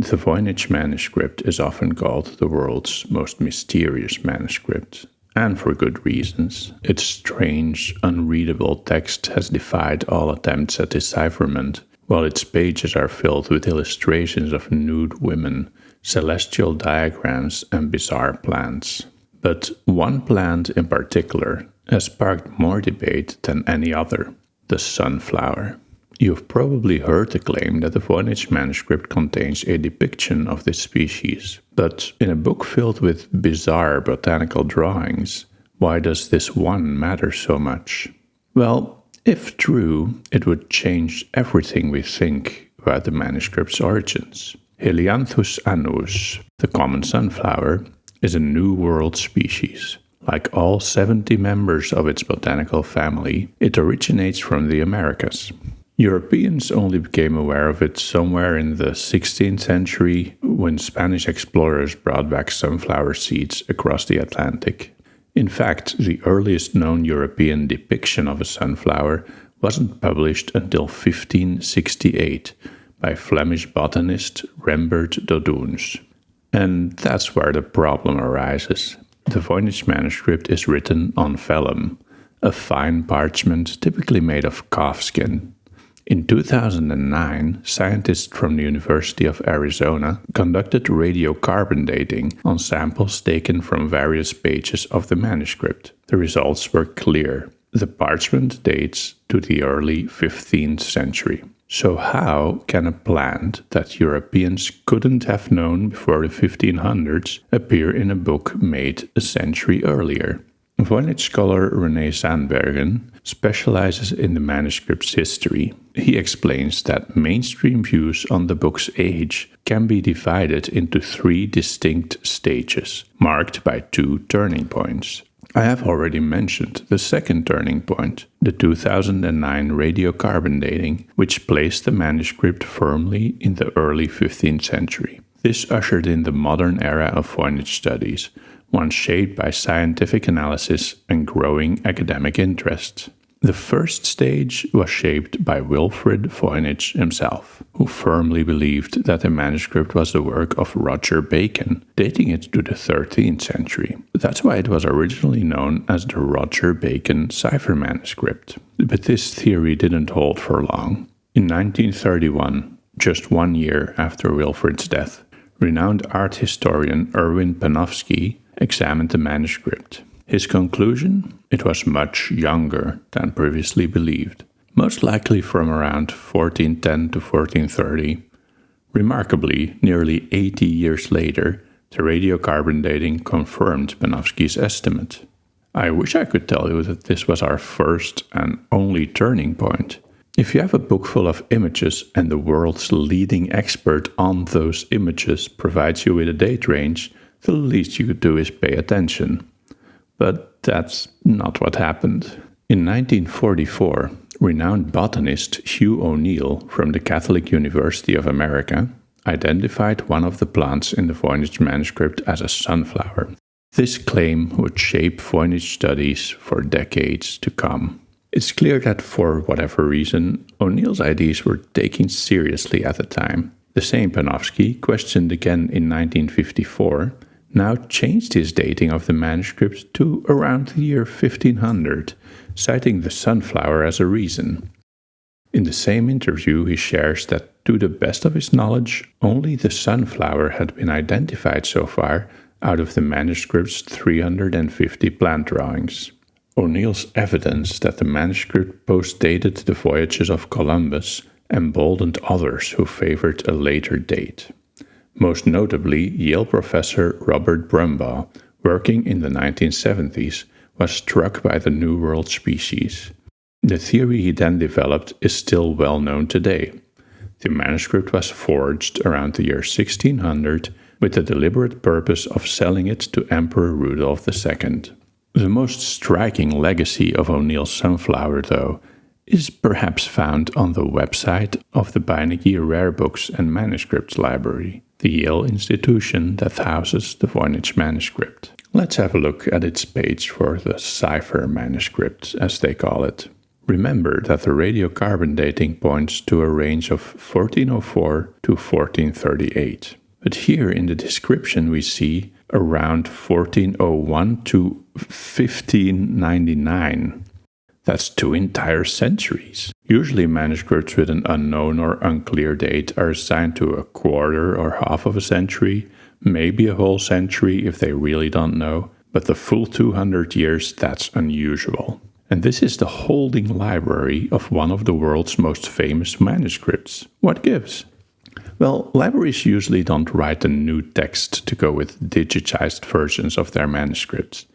The Voynich manuscript is often called the world's most mysterious manuscript, and for good reasons. Its strange, unreadable text has defied all attempts at decipherment, while its pages are filled with illustrations of nude women, celestial diagrams, and bizarre plants. But one plant in particular has sparked more debate than any other: the sunflower. You've probably heard the claim that the Voynich manuscript contains a depiction of this species, but in a book filled with bizarre botanical drawings, why does this one matter so much? Well, if true, it would change everything we think about the manuscript's origins. Helianthus annus, the common sunflower, is a New World species. Like all 70 members of its botanical family, it originates from the Americas. Europeans only became aware of it somewhere in the 16th century when Spanish explorers brought back sunflower seeds across the Atlantic. In fact, the earliest known European depiction of a sunflower wasn't published until 1568 by Flemish botanist Rembert Dodoens. And that's where the problem arises. The Voynich manuscript is written on vellum, a fine parchment typically made of calfskin. In 2009, scientists from the University of Arizona conducted radiocarbon dating on samples taken from various pages of the manuscript. The results were clear. The parchment dates to the early 15th century. So how can a plant that Europeans couldn't have known before the 1500s appear in a book made a century earlier? Voynich scholar René Sandbergen specializes in the manuscript's history. He explains that mainstream views on the book's age can be divided into 3 distinct stages, marked by 2 turning points. I have already mentioned the second turning point, the 2009 radiocarbon dating, which placed the manuscript firmly in the early 15th century. This ushered in the modern era of Voynich studies, one shaped by scientific analysis and growing academic interest. The first stage was shaped by Wilfrid Voynich himself, who firmly believed that the manuscript was the work of Roger Bacon, dating it to the 13th century. That's why it was originally known as the Roger Bacon cipher manuscript. But this theory didn't hold for long. In 1931, just 1 year after Wilfrid's death, renowned art historian Erwin Panofsky examined the manuscript. His conclusion? It was much younger than previously believed, most likely from around 1410 to 1430. Remarkably, nearly 80 years later, the radiocarbon dating confirmed Panofsky's estimate. I wish I could tell you that this was our first and only turning point. If you have a book full of images and the world's leading expert on those images provides you with a date range, the least you could do is pay attention. But that's not what happened. In 1944, renowned botanist Hugh O'Neill from the Catholic University of America identified one of the plants in the Voynich manuscript as a sunflower. This claim would shape Voynich studies for decades to come. It's clear that for whatever reason, O'Neill's ideas were taken seriously at the time. The same Panofsky, questioned again in 1954, now changed his dating of the manuscript to around the year 1500, citing the sunflower as a reason. In the same interview, he shares that, to the best of his knowledge, only the sunflower had been identified so far out of the manuscript's 350 plant drawings. O'Neill's evidence that the manuscript post-dated the voyages of Columbus emboldened others who favored a later date. Most notably, Yale professor Robert Brumbaugh, working in the 1970s, was struck by the New World species. The theory he then developed is still well known today. The manuscript was forged around the year 1600 with the deliberate purpose of selling it to Emperor Rudolph II. The most striking legacy of O'Neill's sunflower, though, is perhaps found on the website of the Botanicae Rare Books and Manuscripts Library, the Yale institution that houses the Voynich manuscript. Let's have a look at its page for the cipher manuscript, as they call it. Remember that the radiocarbon dating points to a range of 1404 to 1438. But here in the description we see around 1401 to 1599. That's 2 entire centuries. Usually manuscripts with an unknown or unclear date are assigned to a quarter or half of a century, maybe a whole century if they really don't know, but the full 200 years, that's unusual. And this is the holding library of one of the world's most famous manuscripts. What gives? Well, libraries usually don't write a new text to go with digitized versions of their manuscripts.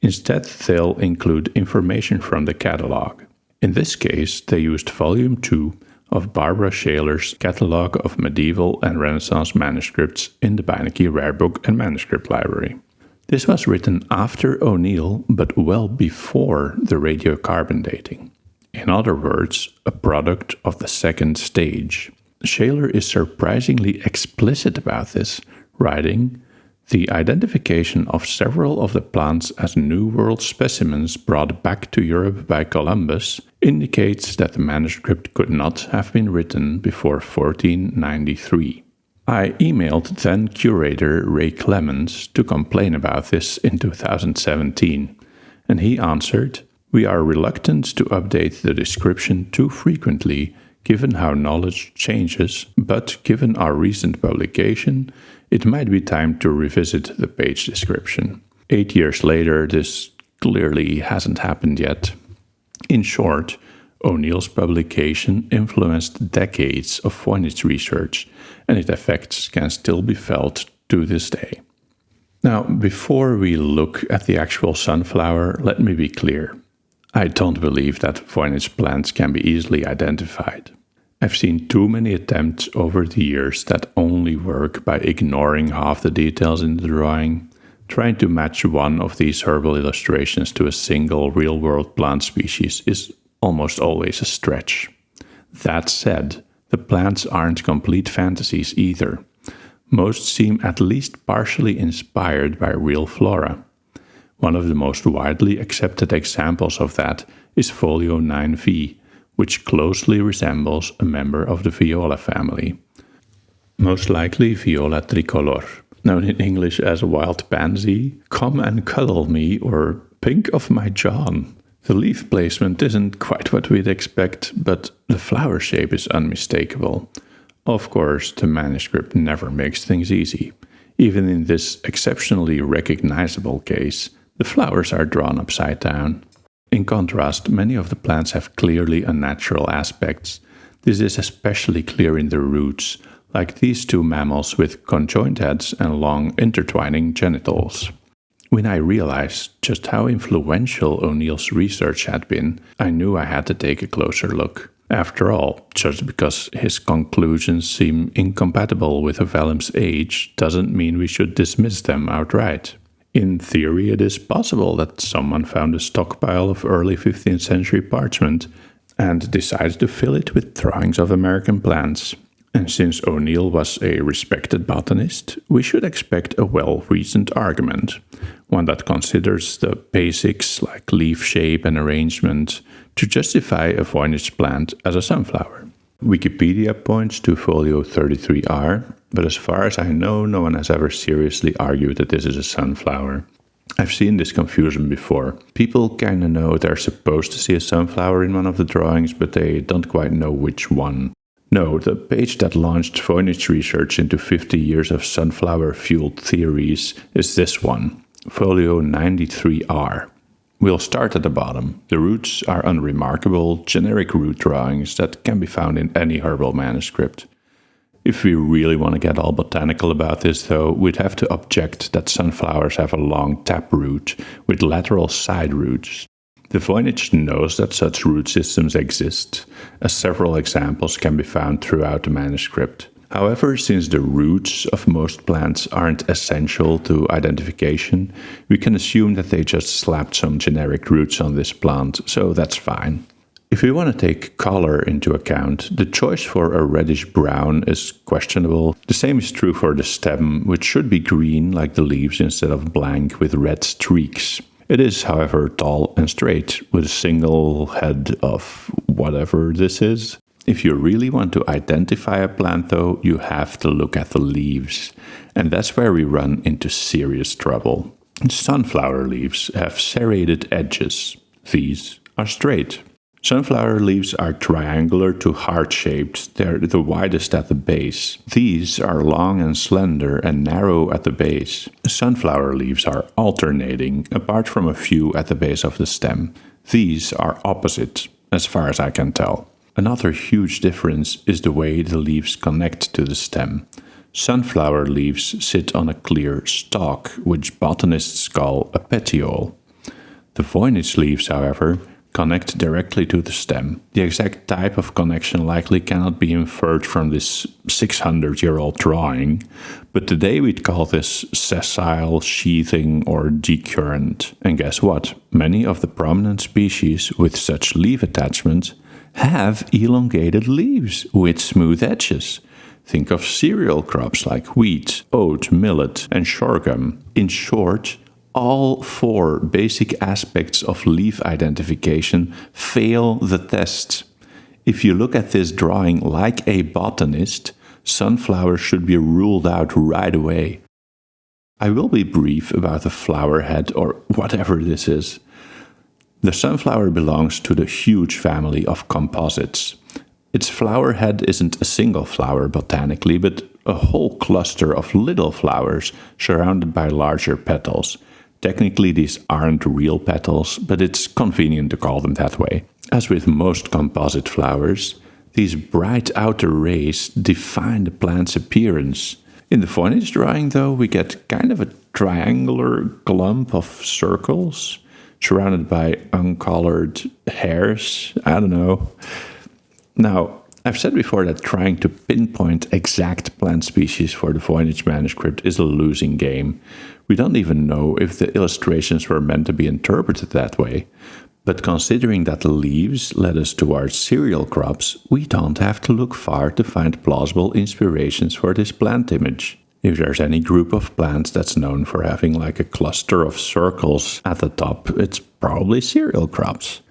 Instead, they'll include information from the catalog. In this case, they used Volume 2 of Barbara Shaler's Catalogue of Medieval and Renaissance Manuscripts in the Botanicae Rare Book and Manuscript Library. This was written after O'Neill, but well before the radiocarbon dating. In other words, a product of the second stage. Shaler is surprisingly explicit about this, writing, "The identification of several of the plants as New World specimens brought back to Europe by Columbus indicates that the manuscript could not have been written before 1493. I emailed then curator Ray Clemens to complain about this in 2017, and he answered, "We are reluctant to update the description too frequently given how knowledge changes, but given our recent publication, it might be time to revisit the page description." 8 years later, this clearly hasn't happened yet. In short, O'Neill's publication influenced decades of Voynich research, and its effects can still be felt to this day. Now, before we look at the actual sunflower, let me be clear. I don't believe that Voynich plants can be easily identified. I've seen too many attempts over the years that only work by ignoring half the details in the drawing. Trying to match one of these herbal illustrations to a single real-world plant species is almost always a stretch. That said, the plants aren't complete fantasies either. Most seem at least partially inspired by real flora. One of the most widely accepted examples of that is Folio 9V, which closely resembles a member of the Viola family. Most likely Viola tricolor, known in English as wild pansy, come and cuddle me, or pink of my John. The leaf placement isn't quite what we'd expect, but the flower shape is unmistakable. Of course, the manuscript never makes things easy. Even in this exceptionally recognizable case, the flowers are drawn upside down. In contrast, many of the plants have clearly unnatural aspects. This is especially clear in the roots, like these two mammals with conjoined heads and long intertwining genitals. When I realized just how influential O'Neill's research had been, I knew I had to take a closer look. After all, just because his conclusions seem incompatible with a vellum's age doesn't mean we should dismiss them outright. In theory, it is possible that someone found a stockpile of early 15th century parchment and decided to fill it with drawings of American plants. And since O'Neill was a respected botanist, we should expect a well-reasoned argument, one that considers the basics like leaf shape and arrangement to justify a Voynich plant as a sunflower. Wikipedia points to Folio 33R, but as far as I know, no one has ever seriously argued that this is a sunflower. I've seen this confusion before. People kinda know they're supposed to see a sunflower in one of the drawings, but they don't quite know which one. No, the page that launched Voynich research into 50 years of sunflower-fueled theories is this one, Folio 93R. We'll start at the bottom. The roots are unremarkable, generic root drawings that can be found in any herbal manuscript. If we really want to get all botanical about this, though, we'd have to object that sunflowers have a long taproot with lateral side roots. The Voynich knows that such root systems exist, as several examples can be found throughout the manuscript. However, since the roots of most plants aren't essential to identification, we can assume that they just slapped some generic roots on this plant, so that's fine. If we want to take color into account, the choice for a reddish-brown is questionable. The same is true for the stem, which should be green like the leaves instead of blank with red streaks. It is, however, tall and straight, with a single head of whatever this is. If you really want to identify a plant, though, you have to look at the leaves. And that's where we run into serious trouble. Sunflower leaves have serrated edges. These are straight. Sunflower leaves are triangular to heart-shaped. They're the widest at the base. These are long and slender and narrow at the base. Sunflower leaves are alternating, apart from a few at the base of the stem. These are opposite, as far as I can tell. Another huge difference is the way the leaves connect to the stem. Sunflower leaves sit on a clear stalk, which botanists call a petiole. The Voynich leaves, however, connect directly to the stem. The exact type of connection likely cannot be inferred from this 600-year-old drawing, but today we'd call this sessile, sheathing, or decurrent. And guess what? Many of the prominent species with such leaf attachments have elongated leaves with smooth edges. Think of cereal crops like wheat, oat, millet, and sorghum. In short, all four basic aspects of leaf identification fail the test. If you look at this drawing like a botanist, sunflowers should be ruled out right away. I will be brief about the flower head or whatever this is. The sunflower belongs to the huge family of composites. Its flower head isn't a single flower botanically, but a whole cluster of little flowers surrounded by larger petals. Technically, these aren't real petals, but it's convenient to call them that way. As with most composite flowers, these bright outer rays define the plant's appearance. In the Voynich drawing, though, we get kind of a triangular clump of circles surrounded by uncolored hairs. I don't know. Now, I've said before that trying to pinpoint exact plant species for the Voynich manuscript is a losing game. We don't even know if the illustrations were meant to be interpreted that way. But considering that the leaves led us towards cereal crops, we don't have to look far to find plausible inspirations for this plant image. If there's any group of plants that's known for having like a cluster of circles at the top, it's probably cereal crops.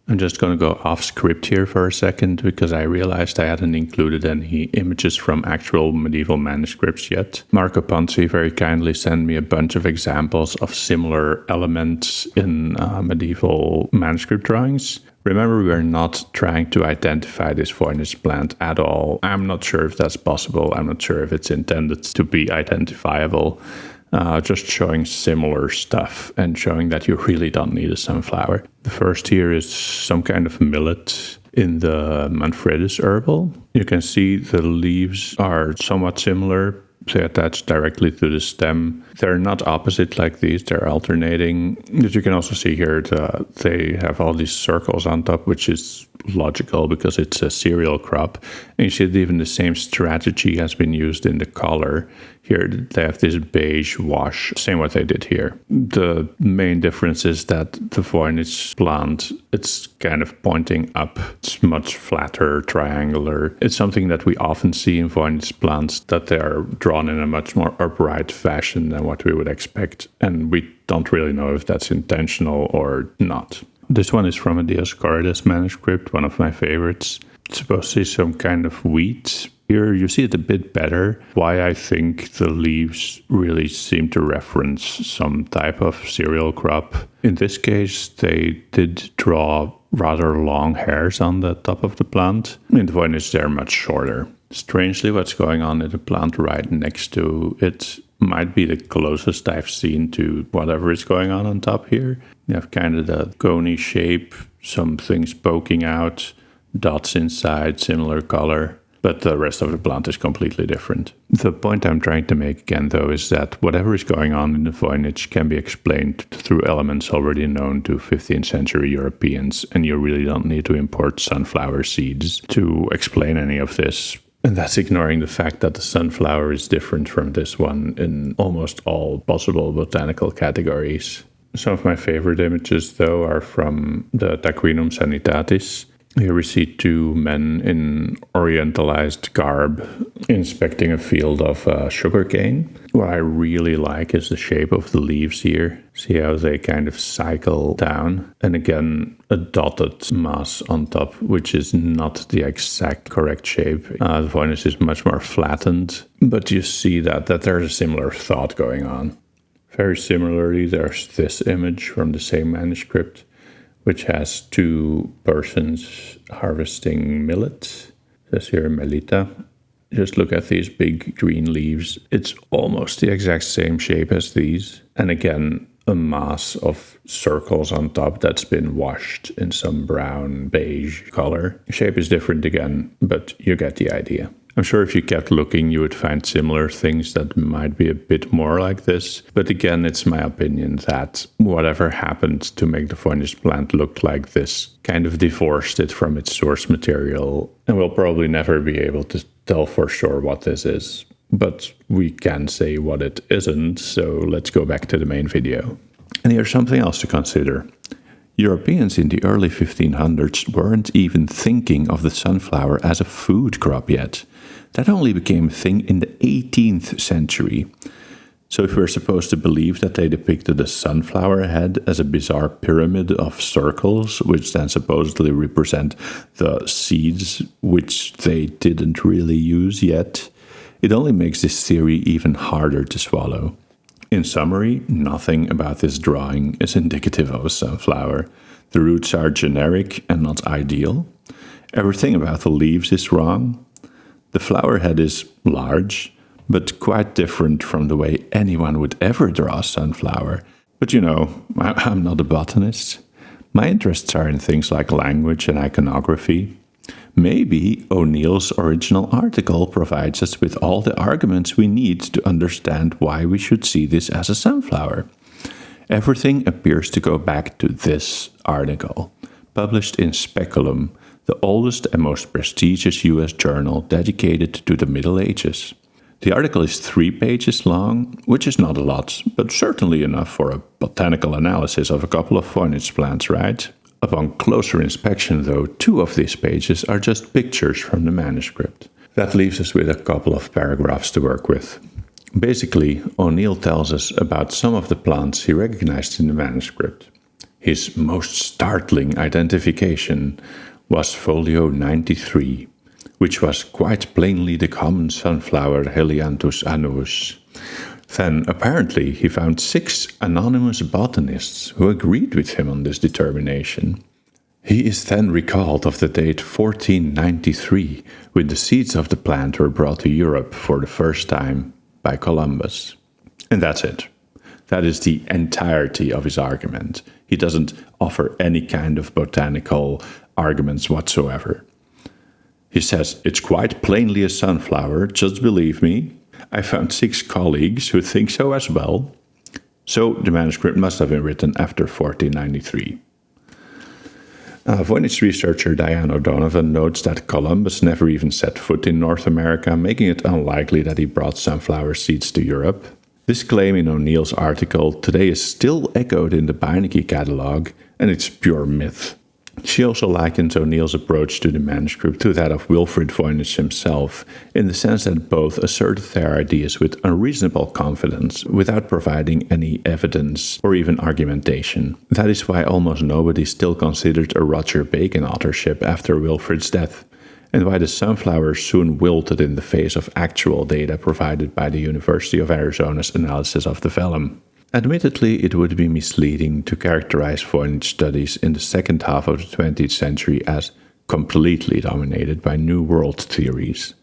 I'm just going to go off script here for a second because I realized I hadn't included any images from actual medieval manuscripts yet. Marco Ponzi very kindly sent me a bunch of examples of similar elements in medieval manuscript drawings. Remember, we are not trying to identify this Voynich plant at all. I'm not sure if that's possible. I'm not sure if it's intended to be identifiable. Just showing similar stuff and showing that you really don't need a sunflower. The first here is some kind of millet in the Manfredus herbal. You can see the leaves are somewhat similar. They attach directly to the stem. They're not opposite like these, they're alternating. As you can also see here, they have all these circles on top, which is logical because it's a cereal crop. And you see that even the same strategy has been used in the color. Here they have this beige wash, same what they did here. The main difference is that the Voynich plant, it's kind of pointing up. It's much flatter, triangular. It's something that we often see in Voynich plants, that they are drawn in a much more upright fashion than what we would expect. And we don't really know if that's intentional or not. This one is from a Dioscorides manuscript, one of my favorites. It's supposed to be some kind of wheat. Here you see it a bit better. Why I think the leaves really seem to reference some type of cereal crop. In this case, they did draw rather long hairs on the top of the plant. In the Voynich, they're much shorter. Strangely, what's going on in the plant right next to it might be the closest I've seen to whatever is going on top here. You have kind of the coney shape, some things poking out, dots inside, similar color. But the rest of the plant is completely different. The point I'm trying to make again, though, is that whatever is going on in the Voynich can be explained through elements already known to 15th century Europeans, and you really don't need to import sunflower seeds to explain any of this. And that's ignoring the fact that the sunflower is different from this one in almost all possible botanical categories. Some of my favorite images, though, are from the Taquinum Sanitatis. Here we see two men in orientalized garb inspecting a field of sugarcane. What I really like is the shape of the leaves here. See how they kind of cycle down. And again, a dotted mass on top, which is not the exact correct shape. The Voynich is much more flattened, but you see that there's a similar thought going on. Very similarly, there's this image from the same manuscript, which has two persons harvesting millet. It says here melita. Just look at these big green leaves. It's almost the exact same shape as these. And again, a mass of circles on top that's been washed in some brown beige color. The shape is different again, but you get the idea. I'm sure if you kept looking, you would find similar things that might be a bit more like this. But again, it's my opinion that whatever happened to make the Voynich plant look like this kind of divorced it from its source material. And we'll probably never be able to tell for sure what this is. But we can say what it isn't, so let's go back to the main video. And here's something else to consider. Europeans in the early 1500s weren't even thinking of the sunflower as a food crop yet. That only became a thing in the 18th century. So if we're supposed to believe that they depicted a sunflower head as a bizarre pyramid of circles, which then supposedly represent the seeds which they didn't really use yet, it only makes this theory even harder to swallow. In summary, nothing about this drawing is indicative of a sunflower. The roots are generic and not ideal. Everything about the leaves is wrong. The flower head is large, but quite different from the way anyone would ever draw a sunflower. But you know, I'm not a botanist. My interests are in things like language and iconography. Maybe O'Neill's original article provides us with all the arguments we need to understand why we should see this as a sunflower. Everything appears to go back to this article, published in Speculum, the oldest and most prestigious US journal dedicated to the Middle Ages. The article is 3 pages long, which is not a lot, but certainly enough for a botanical analysis of a couple of Voynich plants, right? Upon closer inspection, though, 2 of these pages are just pictures from the manuscript. That leaves us with a couple of paragraphs to work with. Basically, O'Neill tells us about some of the plants he recognized in the manuscript. His most startling identification was folio 93, which was quite plainly the common sunflower Helianthus annuus. Then, apparently, he found 6 anonymous botanists who agreed with him on this determination. He is then recalled of the date 1493, when the seeds of the plant were brought to Europe for the first time by Columbus. And that's it. That is the entirety of his argument. He doesn't offer any kind of botanical arguments whatsoever. He says, it's quite plainly a sunflower, just believe me. I found 6 colleagues who think so as well. So the manuscript must have been written after 1493. Voynich researcher Diane O'Donovan notes that Columbus never even set foot in North America, making it unlikely that he brought sunflower seeds to Europe. This claim in O'Neill's article today is still echoed in the Botanicae catalogue, and it's pure myth. She also likens O'Neill's approach to the manuscript to that of Wilfrid Voynich himself, in the sense that both asserted their ideas with unreasonable confidence, without providing any evidence or even argumentation. That is why almost nobody still considered a Roger Bacon authorship after Wilfrid's death, and why the sunflower soon wilted in the face of actual data provided by the University of Arizona's analysis of the vellum. Admittedly, it would be misleading to characterize Voynich studies in the second half of the 20th century as completely dominated by New World theories.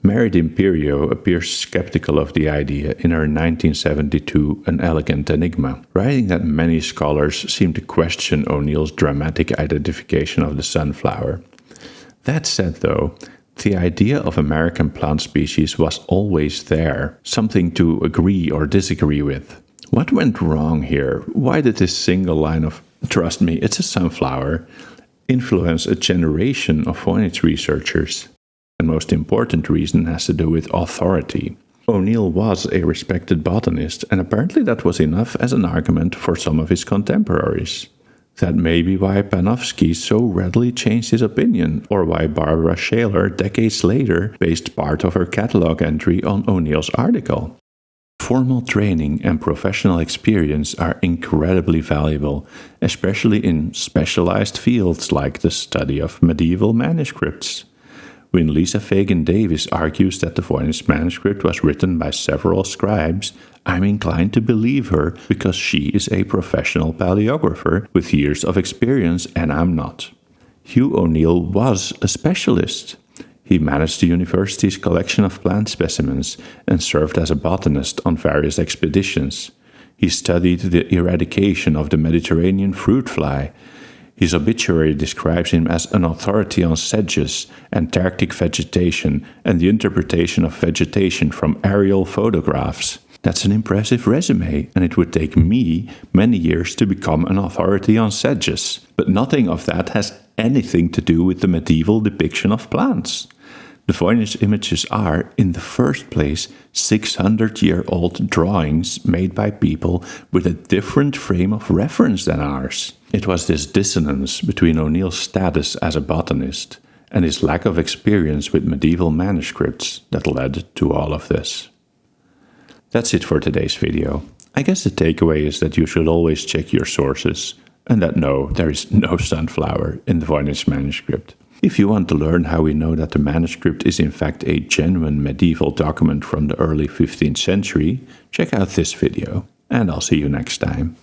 Mary D'Imperio appears skeptical of the idea in her 1972 An Elegant Enigma, writing that many scholars seem to question O'Neill's dramatic identification of the sunflower. That said, though, the idea of American plant species was always there, something to agree or disagree with. What went wrong here? Why did this single line of, trust me, it's a sunflower, influence a generation of Voynich researchers? The most important reason has to do with authority. O'Neill was a respected botanist, and apparently that was enough as an argument for some of his contemporaries. That may be why Panofsky so readily changed his opinion, or why Barbara Shaler decades later based part of her catalogue entry on O'Neill's article. Formal training and professional experience are incredibly valuable, especially in specialized fields like the study of medieval manuscripts. When Lisa Fagan Davis argues that the Voynich manuscript was written by several scribes, I'm inclined to believe her because she is a professional paleographer with years of experience and I'm not. Hugh O'Neill was a specialist. He managed the university's collection of plant specimens and served as a botanist on various expeditions. He studied the eradication of the Mediterranean fruit fly. His obituary describes him as an authority on sedges, Antarctic vegetation, and the interpretation of vegetation from aerial photographs. That's an impressive resume, and it would take me many years to become an authority on sedges. But nothing of that has anything to do with the medieval depiction of plants. The Voynich images are, in the first place, 600-year-old drawings made by people with a different frame of reference than ours. It was this dissonance between O'Neill's status as a botanist and his lack of experience with medieval manuscripts that led to all of this. That's it for today's video. I guess the takeaway is that you should always check your sources, and that no, there is no sunflower in the Voynich manuscript. If you want to learn how we know that the manuscript is in fact a genuine medieval document from the early 15th century, check out this video, and I'll see you next time.